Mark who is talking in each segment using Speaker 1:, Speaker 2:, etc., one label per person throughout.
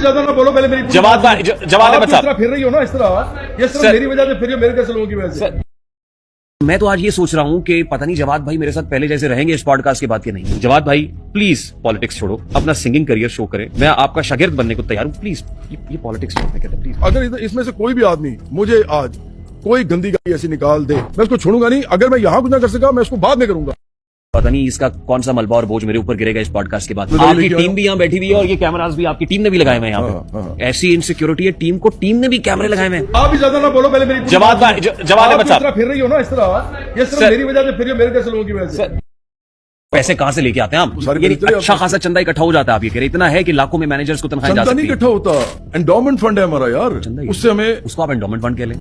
Speaker 1: ज्यादा ना बोलो, पहले मेरी
Speaker 2: जवाद भाई, जवाद अहमद साहब
Speaker 1: फिर रही हो ना इस तरह मेरी वजह से फिर मेरे कैसे लोगों की वजह से।
Speaker 2: मैं तो आज ये सोच रहा हूँ कि पता नहीं जवाद भाई मेरे साथ पहले जैसे रहेंगे इस पॉडकास्ट के बाद के नहीं। जवाद भाई प्लीज पॉलिटिक्स छोड़ो, अपना सिंगिंग करियर शो करें। मैं आपका शागिर्द बनने को तैयार हूँ, प्लीज ये पॉलिटिक्स छोड़ने के प्लीज।
Speaker 1: अगर इसमें से कोई भी आदमी मुझे आज कोई गंदी गाली ऐसी निकाल दे, मैं उसको छोड़ूंगा नहीं। अगर मैं यहाँ कुछ ना कर सका, मैं उसको बाद में करूंगा।
Speaker 2: पता नहीं इसका कौन सा मलबा और बोझ मेरे ऊपर गिरेगा इस पॉडकास्ट के बाद। आपकी टीम भी यहाँ बैठी हुई है और ये कैमरास भी आपकी टीम ने भी लगाए हुए हैं यहाँ पे। ऐसी इनसिक्योरिटी है टीम को, टीम ने भी कैमरे लगाए हुए हैं।
Speaker 1: आप भी ज्यादा ना बोलो, पहले मेरी
Speaker 2: जवाद भाई, जवाद अहमद साहब
Speaker 1: फिर रही हो ना इस तरह मेरी वजह से फिर मेरे कैसे लोगों की वजह से।
Speaker 2: पैसे कहाँ से लेके आते हैं आप? ये अच्छा खासा चंदा इकट्ठा हो जाता है। आप ये कह रहे इतना है कि लाखों में मैनेजर्स को तनख्वाह जा सकती है।
Speaker 1: इकट्ठा होता, एंडोमेंट फंड है हमारा यार, उससे हमें,
Speaker 2: उसको आप एंडोमेंट फंड कह लें।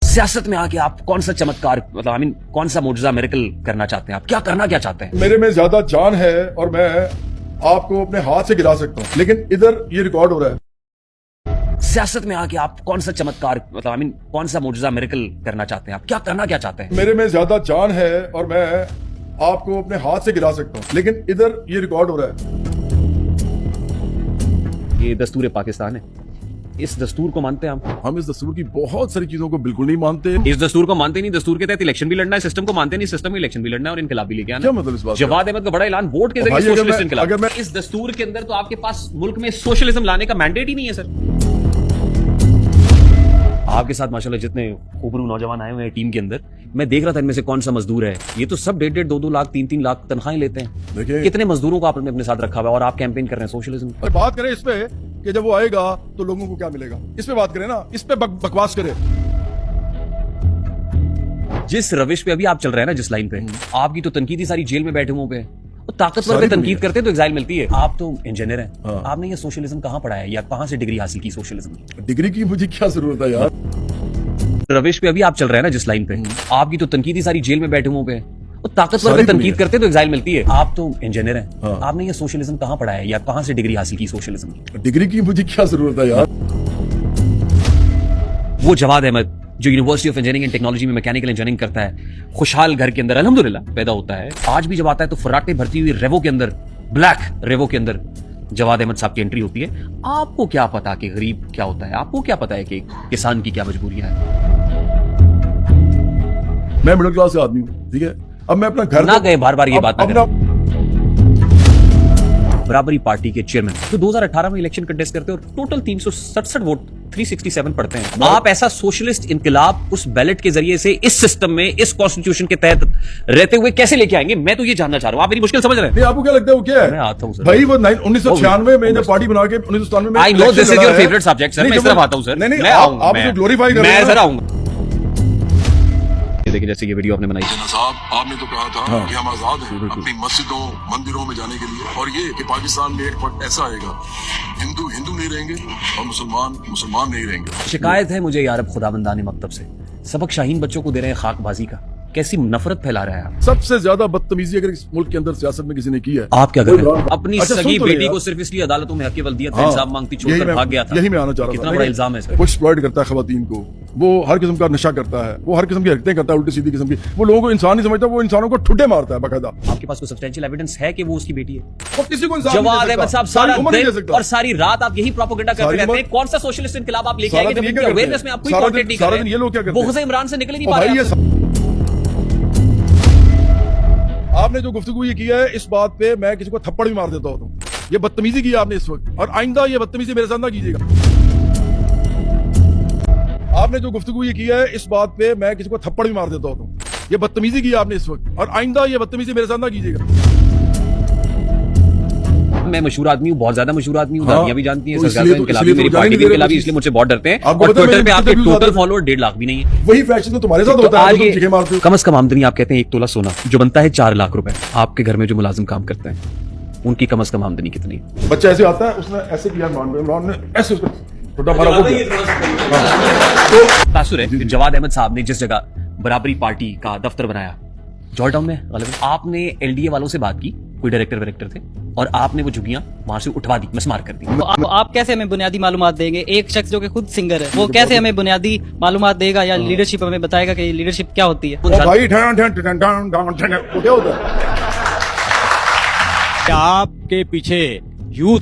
Speaker 2: सियासत में आके आप कौन सा चमत्कार, मतलब कौन सा मोजज़ा मिरेकल करना चाहते हैं? आप क्या करना क्या चाहते हैं?
Speaker 1: मेरे में ज्यादा जान है और मैं आपको अपने हाथ से गिरा सकता हूँ, लेकिन इधर ये रिकॉर्ड हो रहा है।
Speaker 2: सियासत में आके आप कौन सा चमत्कार, मतलब कौन सा मोजज़ा मिरेकल करना चाहते हैं? आप क्या करना क्या चाहते हैं?
Speaker 1: मेरे में ज्यादा जान है और मैं आपको अपने हाथ से गिरा सकता हूँ, लेकिन इधर ये रिकॉर्ड हो रहा है।
Speaker 2: ये दस्तूर पाकिस्तान है। इस दस्तूर को मानते हैं
Speaker 1: हम इस दस्तूर की बहुत सारी चीजों को बिल्कुल नहीं मानते।
Speaker 2: इस दस्तूर को मानते नहीं, दस्तूर के तहत इलेक्शन भी लड़ना है, सिस्टम को मानते नहीं, सिस्टम में इलेक्शन भी लड़ना है और इनकलाब भी लेके आना।
Speaker 1: क्या मतलब इस बात?
Speaker 2: जवाद अहमद का बड़ा ऐलान, वोट के जरिए सोशलिस्ट इनकलाब। इस दस्तूर के अंदर तो आपके पास मुल्क में सोशलिज्म लाने का मैंडेट ही नहीं है सर। आपके साथ माशाल्लाह जितने खूबरू नौजवान आए हुए हैं टीम के अंदर, मैं देख रहा था इनमें से कौन सा मजदूर है। ये तो सब 1.5, 2 लाख 3 लाख तनख्वाहें लेते हैं। कितने मजदूरों को आपने अपने साथ रखा हुआ और आप कैंपेन कर रहे हैं सोशलिज्म पर।
Speaker 1: बात करें इस पे कि जब वो आएगा तो लोगों को क्या मिलेगा, इस पे बात करें ना, इस पे बकवास करें।
Speaker 2: जिस रविश पे अभी आप चल रहे हैं ना, जिस लाइन पे, आपकी तो तनकीदी सारी जेल में बैठे हुए पे, ताकतवर पे तनकीद करते हैं तो एग्जाइल मिलती है। आप तो इंजीनियर हैं, आपने ये सोशलिज्म कहाँ पढ़ा है या कहाँ से डिग्री हासिल की सोशलिज्म की?
Speaker 1: डिग्री की मुझे क्या जरूरत है यार।
Speaker 2: रविश पे अभी आप चल रहे हैं ना, जिस लाइन पे, आपकी तो तनकीदी सारी जेल में बैठे हुए पे, ताकतवर पे तनकीद करते हैं तो एग्जाइल मिलती है। आप तो इंजीनियर हैं, आपने ये सोशलिज्म कहाँ पढ़ा है या कहाँ से डिग्री हासिल की सोशलिज्म की?
Speaker 1: डिग्री की मुझे क्या जरूरत है यार।
Speaker 2: वो जवाद अहमद जो university of engineering and technology में मैकेनिकल इंजीनियरिंग करता है, खुशहाल घर के अंदर अल्हम्दुलिल्लाह पैदा होता है। आज भी जब आता है तो फर्राटे भरती हुई रेवो के अंदर, ब्लैक रेवो के अंदर जवाद अहमद साहब की एंट्री होती है। आपको क्या पता कि गरीब क्या होता है? आपको क्या पता है कि किसान की क्या मजबूरियां हैं?
Speaker 1: मैं मिडिल क्लास आदमी हूँ, ठीक है। अब मैं अपना घर
Speaker 2: ना गए बार बार ये बात ना करें। बराबरी पार्टी के चेयरमैन तो 2018 में इलेक्शन कंटेस्ट करते हैं और टोटल 367 वोट 367 पड़ते हैं। आप ऐसा सोशलिस्ट इनकलाब उस बैलेट के जरिए से इस सिस्टम में, इस कॉन्स्टिट्यूशन के तहत रहते हुए कैसे लेके आएंगे? मैं तो ये जानना चाह रहा हूँ। आप मेरी मुश्किल समझ रहे हैं?
Speaker 1: नहीं, आपको क्या लगता है वो क्या है?
Speaker 2: मैं आता हूँ सर
Speaker 1: भाई, वो 1996 में जब पार्टी बना के 1997 में,
Speaker 2: I know this is your favourite subject sir. मैं इस तरफ आता हूँ सर।
Speaker 1: नहीं, आप जो ग्लोरीफाई कर रहे हैं,
Speaker 2: मैं जरा आऊंगा। देखिए जैसे ये वीडियो आपने बनाई
Speaker 3: साहब, आपने तो कहा था कि हम आजाद हैं अपनी मस्जिदों मंदिरों में जाने के लिए, और ये कि पाकिस्तान में एक वक्त ऐसा आएगा हिंदू हिंदू नहीं रहेंगे और मुसलमान मुसलमान नहीं रहेंगे।
Speaker 2: शिकायत है मुझे यार अब खुदाबंदाने मकतब से, सबक शाहीन बच्चों को दे रहे हैं खाकबाजी का। कैसी नफरत फैला रहा है आप।
Speaker 1: सबसे ज्यादा बदतमीजी अगर इस मुल्क के अंदर सियासत में किसी ने की है,
Speaker 2: आप क्या कर रहे हैं? अपनी सगी बेटी को सिर्फ इसलिए अदालतों में हक वल्दियत का इल्जाम मांगती छोड़कर भाग गया था।
Speaker 1: यही मैं आना चाह रहा था।
Speaker 2: कितना बड़ा इल्जाम है सर।
Speaker 1: वो एक्सप्लॉइट करता है खवातीन को, वो हर किस्म का नशा करता है, वो हर किस्म की हरकतें करता है उल्टी सीधी किस्म की। वो लोगों को इंसान नहीं समझता, वो इंसानों को ठुड्डे मारता है बाकायदा।
Speaker 2: आपके पास कोई सब्सटेंशियल एविडेंस है कि वो उसकी बेटी है?
Speaker 1: वो किसी को इंसान
Speaker 2: जवाद अहमद साहब सारा दिन और सारी रात आप यही प्रोपेगेंडा करते रहते हैं। कौन सा सोशलिस्ट इनकलाब आप लेके आएंगे जब इनकी अवेयरनेस में आप कोई कांटेक्ट नहीं कर रहे?
Speaker 1: ये लोग क्या करते हैं?
Speaker 2: बोझ इमरान से निकल ही नहीं पा रहे।
Speaker 1: आपने जो गुफ्तगू ये किया है, इस बात पे मैं किसी को थप्पड़ भी मार देता हूँ। ये बदतमीजी की आपने इस वक्त, और आइंदा ये बदतमीजी मेरे साथ ना कीजिएगा। आपने जो गुफ्तगू ये किया है, इस बात पे मैं किसी को थप्पड़ भी मार देता हूँ। ये बदतमीजी की आपने इस वक्त, और आइंदा ये बदतमीजी मेरे साथ ना कीजिएगा।
Speaker 2: मैं मशहूर आदमी हूँ, बहुत ज्यादा मशहूर आदमी हूँ। दादियाँ भी जानती हैं, इनकलाबी मेरी पार्टी के इनकलाबी, इसलिए मुझसे बहुत डरते हैं। और ट्विटर पे आपके टोटल फॉलोअर 1.5 लाख भी नहीं है।
Speaker 1: वही फैशन तो तुम्हारे साथ होता है।
Speaker 2: कम से कम आमदनी आप कहते हैं 1 तोला सोना, जो बनता है 4 लाख रुपए। आपके घर में जो मुलाजिम काम करते हैं उनकी कम से कम आमदनी कितनी है?
Speaker 1: बच्चा ऐसे आता है, उसने ऐसे किया, इमरान ने ऐसे उसको छोटा मारा।
Speaker 2: तो तासुर है जवाद अहमद साहब ने जिस जगह बराबरी पार्टी का दफ्तर बनाया, जॉर्ज टाउन में, आपने एलडीए वालों से बात की, कोई डायरेक्टर थे, और आपने वो झुग्गियां वहां से उठवा दी, मसमार कर दी।
Speaker 4: तो आप कैसे हमें बुनियादी मालूमात देंगे? एक शख्स जो कि खुद सिंगर है, वो कैसे हमें बुनियादी मालूमात देगा या लीडरशिप हमें बताएगा कि लीडरशिप क्या होती है?
Speaker 1: भाई क्या होता है?
Speaker 5: आपके पीछे यूथ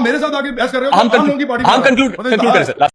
Speaker 1: आप मेरे साथ आके बहस कर रहे हो,
Speaker 2: हम
Speaker 1: आम लोगों की पार्टी
Speaker 2: कंक्लूड करें सर।